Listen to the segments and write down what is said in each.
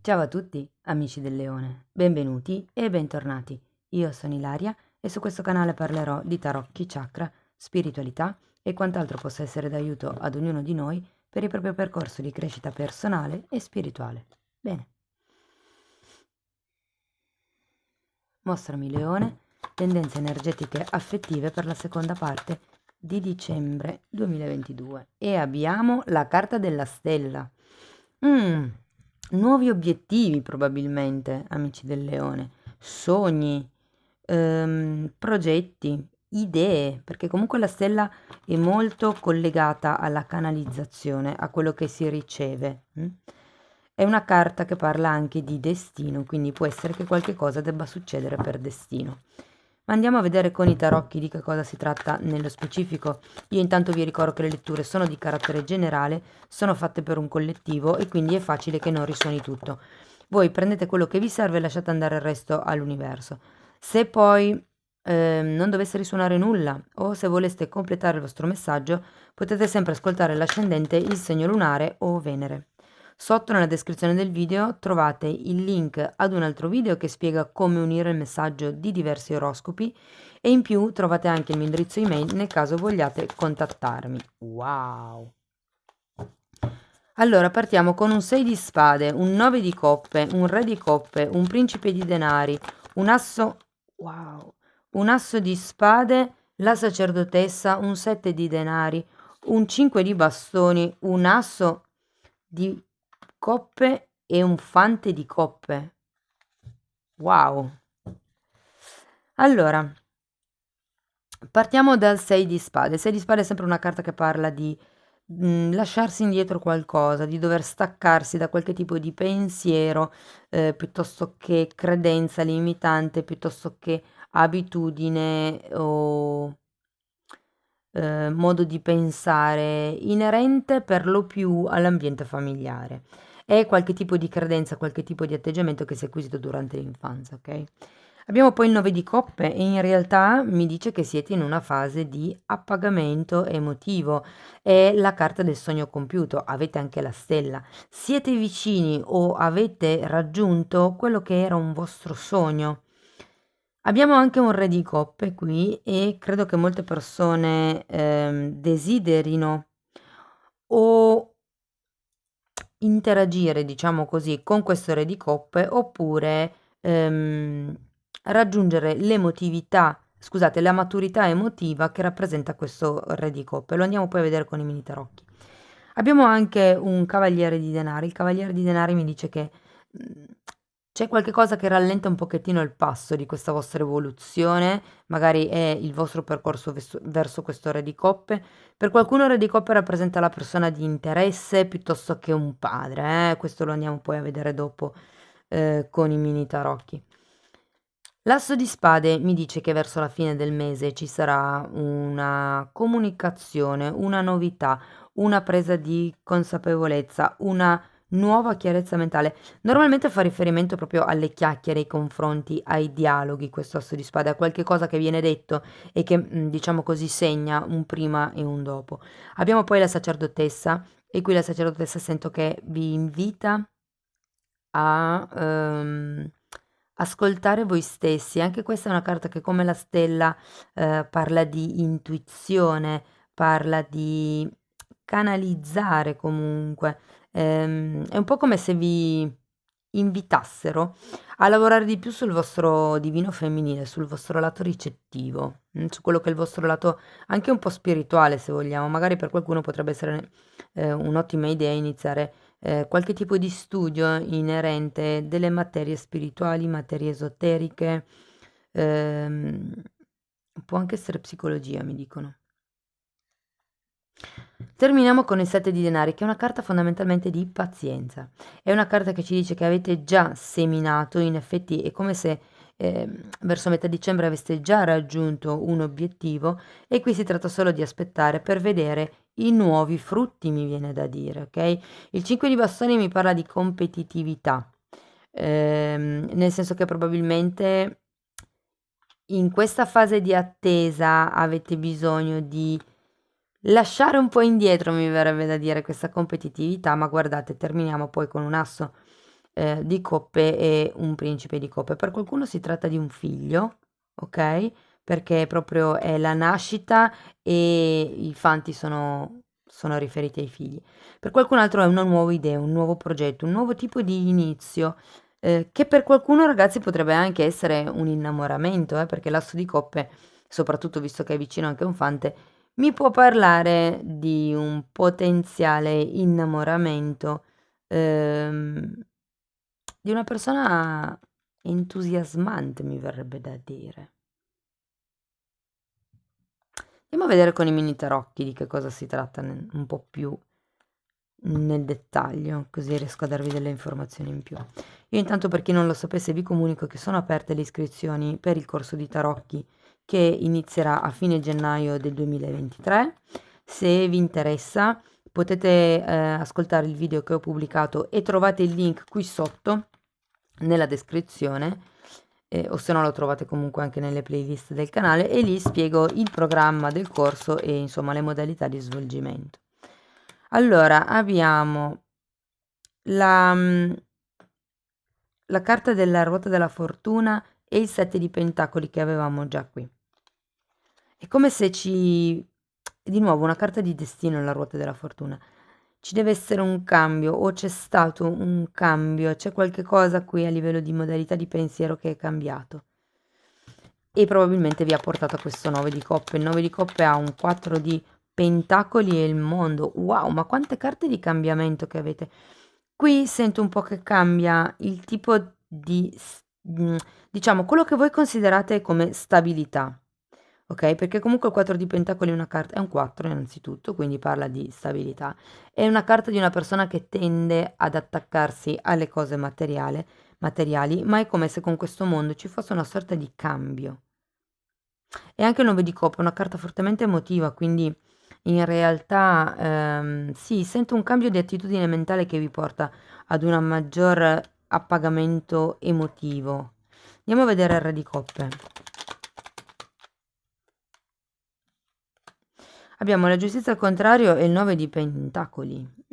Ciao a tutti, amici del leone, benvenuti e bentornati. Io sono Ilaria e su questo canale parlerò di tarocchi, chakra, spiritualità e quant'altro possa essere d'aiuto ad ognuno di noi per il proprio percorso di crescita personale e spirituale. Bene, mostrami leone, tendenze energetiche affettive per la seconda parte di dicembre 2022 e abbiamo la carta della stella. Mm, nuovi obiettivi probabilmente, amici del leone, sogni, progetti, idee, perché comunque la stella è molto collegata alla canalizzazione, a quello che si riceve. È una carta che parla anche di destino, quindi può essere che qualche cosa debba succedere per destino. Ma andiamo a vedere con i tarocchi di che cosa si tratta nello specifico. Io intanto vi ricordo che le letture sono di carattere generale, sono fatte per un collettivo e quindi è facile che non risuoni tutto. Voi prendete quello che vi serve e lasciate andare il resto all'universo. Se poi non dovesse risuonare nulla o se voleste completare il vostro messaggio, potete sempre ascoltare l'ascendente, il segno lunare o Venere. Sotto nella descrizione del video trovate il link ad un altro video che spiega come unire il messaggio di diversi oroscopi e in più trovate anche il mio indirizzo email nel caso vogliate contattarmi. Wow! Allora partiamo con un 6 di spade, un 9 di coppe, un re di coppe, un principe di denari, un asso, wow, un asso di spade, la sacerdotessa, un 7 di denari, un 5 di bastoni, un asso di coppe e un fante di coppe. Wow. Allora, partiamo dal 6 di spade. Il 6 di spade è sempre una carta che parla di lasciarsi indietro qualcosa, di dover staccarsi da qualche tipo di pensiero, piuttosto che credenza limitante, piuttosto che abitudine o modo di pensare inerente per lo più all'ambiente familiare. È qualche tipo di credenza, qualche tipo di atteggiamento che si è acquisito durante l'infanzia, ok? Abbiamo poi il 9 di coppe e in realtà mi dice che siete in una fase di appagamento emotivo. È la carta del sogno compiuto, avete anche la stella. Siete vicini o avete raggiunto quello che era un vostro sogno. Abbiamo anche un re di coppe qui e credo che molte persone desiderino o interagire, diciamo così, con questo re di coppe oppure raggiungere l'emotività, scusate, la maturità emotiva che rappresenta questo re di coppe. Lo andiamo poi a vedere con i mini tarocchi. Abbiamo anche un cavaliere di denari. Il cavaliere di denari mi dice che mm, c'è qualche cosa che rallenta un pochettino il passo di questa vostra evoluzione, magari è il vostro percorso verso questo re di coppe. Per qualcuno re di coppe rappresenta la persona di interesse piuttosto che un padre, questo lo andiamo poi a vedere dopo con i mini tarocchi. L'asso di spade mi dice che verso la fine del mese ci sarà una comunicazione, una novità, una presa di consapevolezza, una nuova chiarezza mentale. Normalmente fa riferimento proprio alle chiacchiere, ai confronti, ai dialoghi, questo asso di spade, a qualche cosa che viene detto e che, diciamo così, segna un prima e un dopo. Abbiamo poi la sacerdotessa e qui la sacerdotessa sento che vi invita a ascoltare voi stessi. Anche questa è una carta che come la stella parla di intuizione, parla di canalizzare comunque. È un po' come se vi invitassero a lavorare di più sul vostro divino femminile, sul vostro lato ricettivo, su quello che è il vostro lato anche un po' spirituale, se vogliamo. Magari per qualcuno potrebbe essere un'ottima idea iniziare qualche tipo di studio inerente delle materie spirituali, materie esoteriche, ehm, può anche essere psicologia, mi dicono. Terminiamo con il 7 di denari, che è una carta fondamentalmente di pazienza. È una carta che ci dice che avete già seminato, in effetti è come se verso metà dicembre aveste già raggiunto un obiettivo e qui si tratta solo di aspettare per vedere i nuovi frutti, mi viene da dire, ok? Il 5 di bastoni mi parla di competitività, nel senso che probabilmente in questa fase di attesa avete bisogno di lasciare un po' indietro, mi verrebbe da dire, questa competitività, ma guardate, terminiamo poi con un asso di coppe e un principe di coppe. Per qualcuno si tratta di un figlio, ok? Perché proprio è la nascita e i fanti sono riferiti ai figli. Per qualcun altro è una nuova idea, un nuovo progetto, un nuovo tipo di inizio, che per qualcuno, ragazzi, potrebbe anche essere un innamoramento, perché l'asso di coppe, soprattutto visto che è vicino anche a un fante, mi può parlare di un potenziale innamoramento, ehm, di una persona entusiasmante, mi verrebbe da dire. Andiamo a vedere con i mini tarocchi di che cosa si tratta un po' più nel dettaglio, così riesco a darvi delle informazioni in più. Io intanto, per chi non lo sapesse, vi comunico che sono aperte le iscrizioni per il corso di tarocchi che inizierà a fine gennaio del 2023. Se vi interessa potete ascoltare il video che ho pubblicato e trovate il link qui sotto nella descrizione, o se no lo trovate comunque anche nelle playlist del canale, e lì spiego il programma del corso e insomma le modalità di svolgimento. Allora, abbiamo la, la carta della ruota della fortuna e il 7 di pentacoli che avevamo già qui. È come se di nuovo una carta di destino, la ruota della fortuna. Ci deve essere un cambio, o c'è stato un cambio, c'è qualche cosa qui a livello di modalità di pensiero che è cambiato. E probabilmente vi ha portato a questo 9 di coppe. Il 9 di coppe ha un 4 di pentacoli e il mondo. Wow, ma quante carte di cambiamento che avete. Qui sento un po' che cambia il tipo di, diciamo, quello che voi considerate come stabilità. Ok? Perché comunque il 4 di pentacoli è una carta, è un 4 innanzitutto, quindi parla di stabilità. È una carta di una persona che tende ad attaccarsi alle cose materiali, ma è come se con questo mondo ci fosse una sorta di cambio. E anche il 9 di coppe è una carta fortemente emotiva, quindi in realtà sì, sento un cambio di attitudine mentale che vi porta ad un maggior appagamento emotivo. Andiamo a vedere il re di coppe. Abbiamo la giustizia al contrario e il 9 di pentacoli.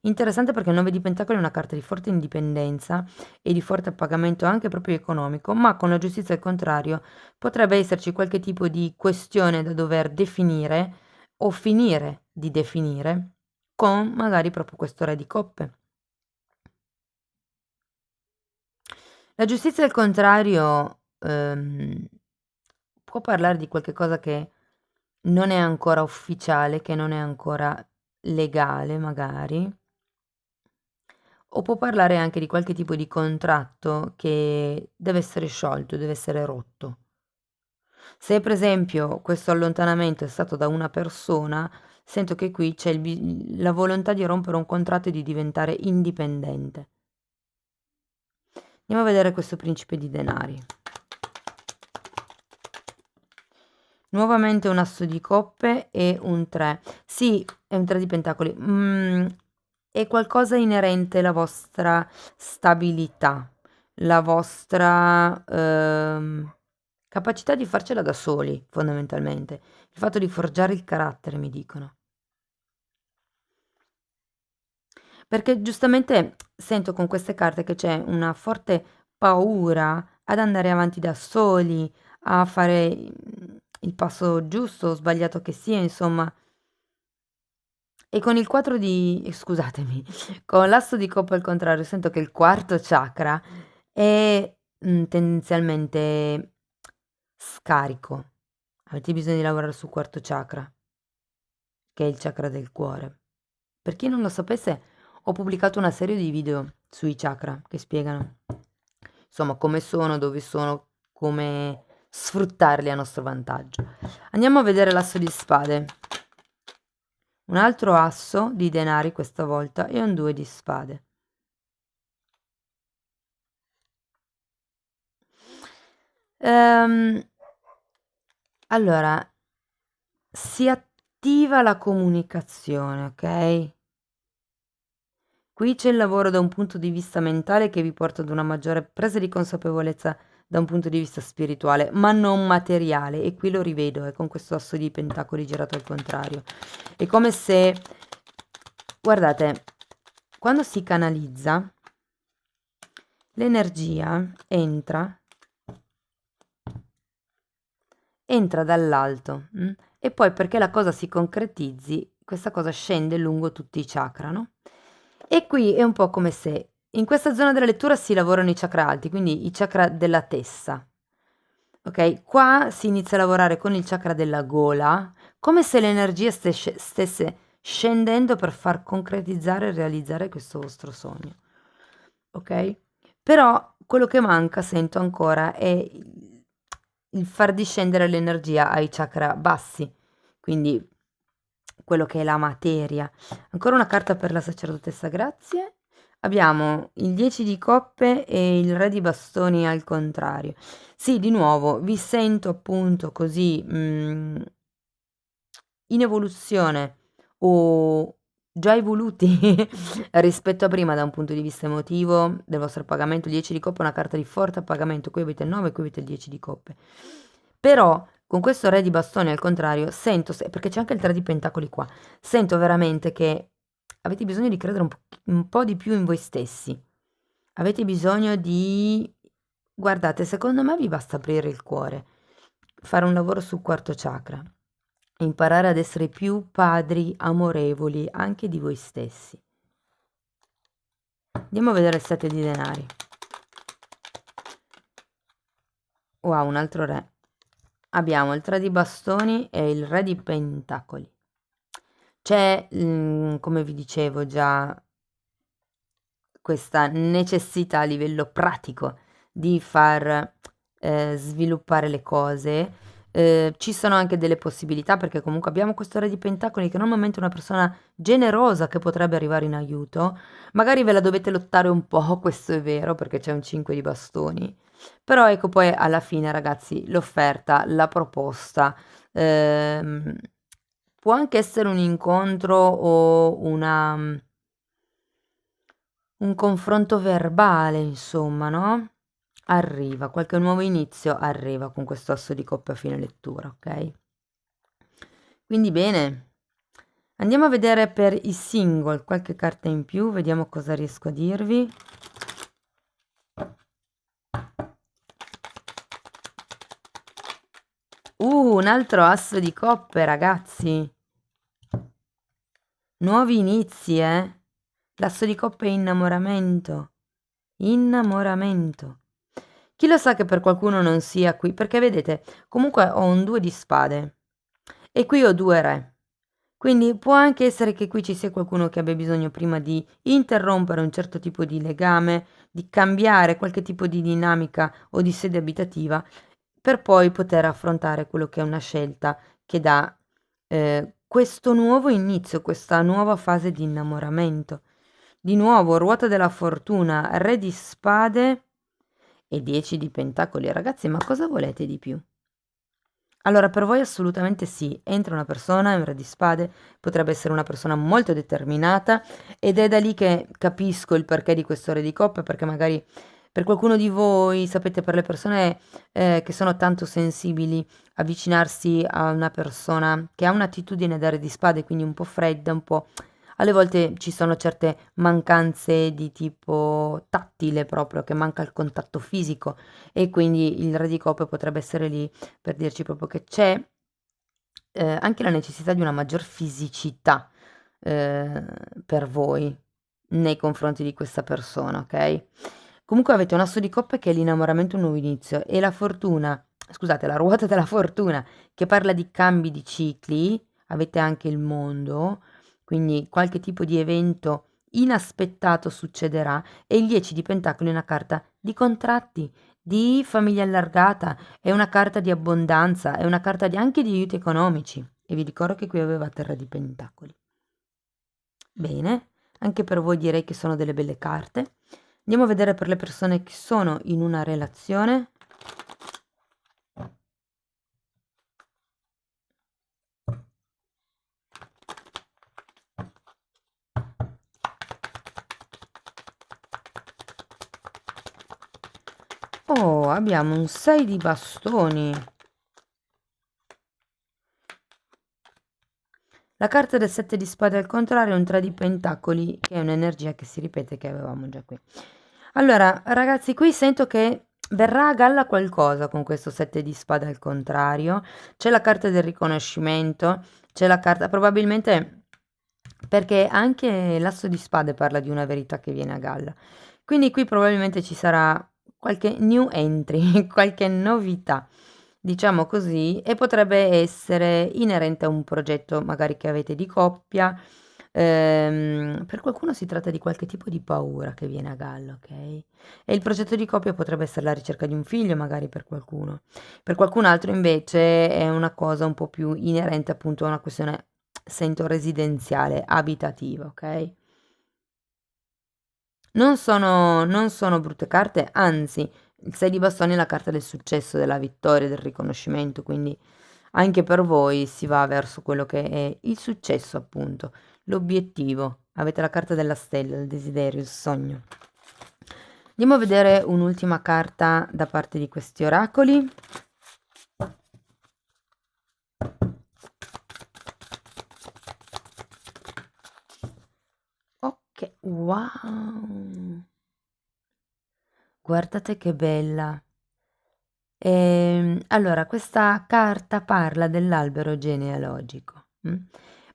Interessante, perché il 9 di pentacoli è una carta di forte indipendenza e di forte appagamento anche proprio economico, ma con la giustizia al contrario potrebbe esserci qualche tipo di questione da dover definire o finire di definire con magari proprio questo re di coppe. La giustizia al contrario può parlare di qualche cosa che non è ancora ufficiale, che non è ancora legale magari, o può parlare anche di qualche tipo di contratto che deve essere sciolto, deve essere rotto. Se per esempio questo allontanamento è stato da una persona, sento che qui c'è la volontà di rompere un contratto e di diventare indipendente. Andiamo a vedere questo principe di denari. Nuovamente un asso di coppe e un 3. Sì, è un 3 di pentacoli. È qualcosa inerente alla vostra stabilità, la vostra capacità di farcela da soli, fondamentalmente. Il fatto di forgiare il carattere, mi dicono. Perché giustamente sento con queste carte che c'è una forte paura ad andare avanti da soli, a fare il passo giusto o sbagliato che sia, insomma. E con il 4 di scusatemi, con l'asso di coppa al contrario, sento che il quarto chakra è tendenzialmente scarico. Avete bisogno di lavorare sul quarto chakra, che è il chakra del cuore. Per chi non lo sapesse, ho pubblicato una serie di video sui chakra che spiegano, insomma, come sono, dove sono, come sfruttarli a nostro vantaggio. Andiamo a vedere l'asso di spade. Un altro asso di denari questa volta e un 2 di spade. Allora, si attiva la comunicazione, ok? Qui c'è il lavoro da un punto di vista mentale che vi porta ad una maggiore presa di consapevolezza da un punto di vista spirituale, ma non materiale. E qui lo rivedo, è con questo asso di pentacoli girato al contrario. È come se, guardate, quando si canalizza, l'energia entra dall'alto, e poi perché la cosa si concretizzi, questa cosa scende lungo tutti i chakra, no? E qui è un po' come se in questa zona della lettura si lavorano i chakra alti, quindi i chakra della testa. Ok, qua si inizia a lavorare con il chakra della gola, come se l'energia stesse scendendo per far concretizzare e realizzare questo vostro sogno. Ok? Però quello che manca, sento ancora, è il far discendere l'energia ai chakra bassi, quindi quello che è la materia. Ancora una carta per la sacerdotessa, grazie. Abbiamo il 10 di coppe e il re di bastoni al contrario. Sì, di nuovo, vi sento appunto così in evoluzione o già evoluti rispetto a prima da un punto di vista emotivo del vostro pagamento. Il 10 di coppe è una carta di forte appagamento, qui avete il 9, qui avete il 10 di coppe. Però con questo re di bastoni al contrario sento, perché c'è anche il 3 di pentacoli qua, sento veramente che avete bisogno di credere un po' di più in voi stessi. Avete bisogno di... Guardate, secondo me vi basta aprire il cuore, fare un lavoro sul quarto chakra, imparare ad essere più padri amorevoli anche di voi stessi. Andiamo a vedere il 7 di denari. Wow, un altro re. Abbiamo il 3 di bastoni e il re di pentacoli. C'è, come vi dicevo già, questa necessità a livello pratico di far sviluppare le cose. Ci sono anche delle possibilità perché comunque abbiamo questo re di pentacoli che normalmente è una persona generosa che potrebbe arrivare in aiuto. Magari ve la dovete lottare un po', questo è vero, perché c'è un 5 di bastoni. Però ecco poi alla fine, ragazzi, l'offerta, la proposta, ehm, può anche essere un incontro o un confronto verbale, insomma, no? Arriva, qualche nuovo inizio arriva con questo asso di coppia a fine lettura, ok? Quindi bene, andiamo a vedere per i single qualche carta in più, vediamo cosa riesco a dirvi. Un altro asso di coppe, ragazzi. Nuovi inizi, eh? L'asso di coppe è innamoramento. Innamoramento. Chi lo sa che per qualcuno non sia qui? Perché vedete, comunque ho un 2 di spade e qui ho 2 re. Quindi può anche essere che qui ci sia qualcuno che abbia bisogno prima di interrompere un certo tipo di legame, di cambiare qualche tipo di dinamica o di sede abitativa per poi poter affrontare quello che è una scelta che dà questo nuovo inizio, questa nuova fase di innamoramento. Di nuovo, ruota della fortuna, re di spade e 10 di pentacoli. Ragazzi, ma cosa volete di più? Allora, per voi assolutamente sì, entra una persona, è un re di spade, potrebbe essere una persona molto determinata ed è da lì che capisco il perché di questo re di coppe, perché magari per qualcuno di voi, sapete, per le persone che sono tanto sensibili, avvicinarsi a una persona che ha un'attitudine da re di spade, quindi un po' fredda, un po'... Alle volte ci sono certe mancanze di tipo tattile proprio, che manca il contatto fisico e quindi il re di coppe potrebbe essere lì per dirci proprio che c'è anche la necessità di una maggior fisicità eh, per voi nei confronti di questa persona, ok? Comunque avete un asso di coppe che è l'innamoramento, un nuovo inizio e la fortuna, scusate, la ruota della fortuna che parla di cambi di cicli, avete anche il mondo, quindi qualche tipo di evento inaspettato succederà e il 10 di pentacoli è una carta di contratti, di famiglia allargata, è una carta di abbondanza, è una carta anche di aiuti economici. E vi ricordo che qui aveva Terra di Pentacoli. Bene, anche per voi direi che sono delle belle carte. Andiamo a vedere per le persone che sono in una relazione. Oh, abbiamo un 6 di bastoni. La carta del 7 di spade al contrario è un 3 di pentacoli, che è un'energia che si ripete che avevamo già qui. Allora, ragazzi, qui sento che verrà a galla qualcosa con questo 7 di spade al contrario. C'è la carta del riconoscimento, c'è la carta, probabilmente perché anche l'asso di spade parla di una verità che viene a galla. Quindi qui probabilmente ci sarà qualche new entry, qualche novità, diciamo così, e potrebbe essere inerente a un progetto magari che avete di coppia. Per qualcuno si tratta di qualche tipo di paura che viene a galla, ok? E il progetto di coppia potrebbe essere la ricerca di un figlio, magari per qualcuno. Per qualcun altro invece è una cosa un po' più inerente appunto a una questione, sento, residenziale, abitativa, ok? Non sono brutte carte, anzi, il 6 di bastoni è la carta del successo, della vittoria, del riconoscimento, quindi anche per voi si va verso quello che è il successo, appunto, l'obiettivo. Avete la carta della stella, il desiderio, il sogno. Andiamo a vedere un'ultima carta da parte di questi oracoli. Ok, wow! Guardate che bella! Allora, questa carta parla dell'albero genealogico,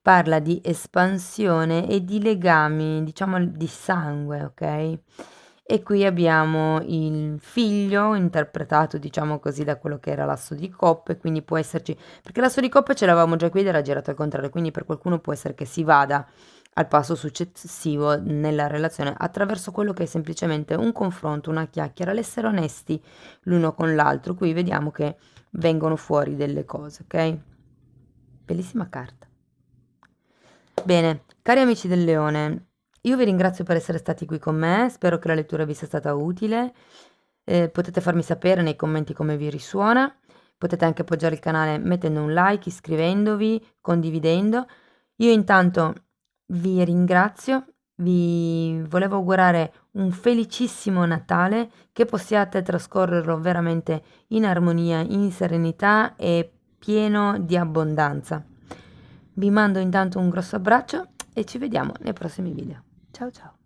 parla di espansione e di legami, diciamo di sangue, ok? E qui abbiamo il figlio interpretato, diciamo così, da quello che era l'asso di coppe, quindi può esserci, perché l'asso di coppe ce l'avevamo già qui ed era girato al contrario, quindi per qualcuno può essere che si vada al passo successivo nella relazione attraverso quello che è semplicemente un confronto, una chiacchiera, l'essere onesti l'uno con l'altro. Qui vediamo che vengono fuori delle cose, ok? Bellissima carta. Bene, cari amici del Leone, io vi ringrazio per essere stati qui con me, spero che la lettura vi sia stata utile. Potete farmi sapere nei commenti come vi risuona, potete anche appoggiare il canale mettendo un like, iscrivendovi, condividendo. Io intanto vi ringrazio, vi volevo augurare un felicissimo Natale, che possiate trascorrerlo veramente in armonia, in serenità e pieno di abbondanza. Vi mando intanto un grosso abbraccio e ci vediamo nei prossimi video. Ciao ciao!